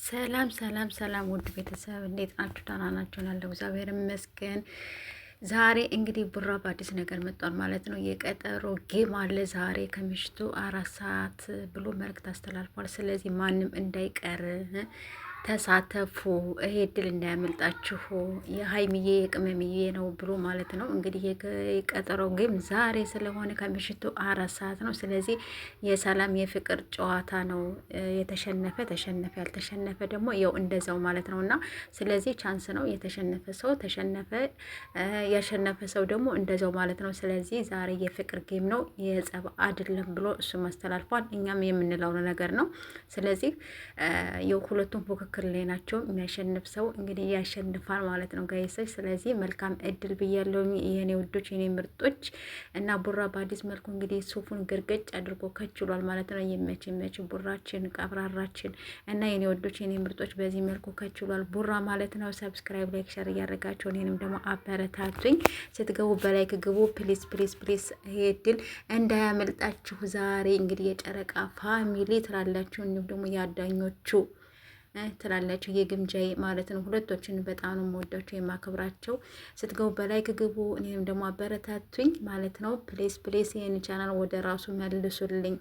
ሰላም ሰላም ሰላም ውድ ቤተሰብ እንዴት ናችሁ? ደህና ናችሁ? ያለው እግዚአብሔር ይመስገን። ዛሬ እንግዲህ ቡራ በአዲስ ነገር መጥቷል ማለት ነው። የቀጠሮ ጌም አለ ዛሬ ከምሽቱ 4 ሰዓት ብሎ መልእክት አስተላልፏል። ስለዚህ ማንም እንዳይቀር ተሳተፉ፣ ይሄ እድል እንዳያመልጣችሁ፣ የሀይሚዬ የቅመምዬ ነው ብሎ ማለት ነው። እንግዲህ የቀጠሮው ጌም ዛሬ ስለሆነ ከምሽቱ 4 ሰዓት ነው። ስለዚህ የሰላም የፍቅር ጨዋታ ነው። የተሸነፈ ተሸነፈ፣ ያልተሸነፈ ደግሞ ያው እንደዛው ማለት ነው። እና ስለዚህ ቻንስ ነው። የተሸነፈ ሰው ተሸነፈ፣ ያሸነፈ ሰው ደግሞ እንደዛው ማለት ነው። ስለዚህ ዛሬ የፍቅር ጌም ነው፣ የጸብ አይደለም ብሎ እሱ ማስተላልፏል። እኛም የምንለው ነገር ነው። ስለዚህ የሁለቱም ፉክክር ላይ ናቸው። የሚያሸንፍ ሰው እንግዲህ ያሸንፋል ማለት ነው ጋይሶች። ስለዚህ መልካም እድል ብያለሁ የኔ ውዶች፣ የኔ ምርጦች እና ቡራ በአዲስ መልኩ እንግዲህ ሱፉን ግርገጭ አድርጎ ከችሏል ማለት ነው። ይመች ቡራችን፣ ቀብራራችን እና የኔ ውዶች፣ የኔ ምርጦች በዚህ መልኩ ከችሏል ቡራ ማለት ነው። ሰብስክራይብ፣ ላይክ፣ ሸር እያደረጋቸው እኔንም ደግሞ አበረታቱኝ። ስትገቡ በላይክ ግቡ ፕሊስ ፕሊስ ፕሊስ። ይሄ እድል እንዳያመልጣችሁ። ዛሬ እንግዲህ የጨረቃ ፋሚሊ ትላላችሁ፣ እንዲሁም ደግሞ የአዳኞቹ ትላላችሁ የግምጃዬ ማለት ነው። ሁለቶችን በጣም ነው የምወዳቸው የማከብራቸው። ስትገቡ በላይክ ግቡ እኔንም ደግሞ አበረታቱኝ ማለት ነው። ፕሌስ ፕሌስ ይህን ቻናል ወደ ራሱ መልሱልኝ።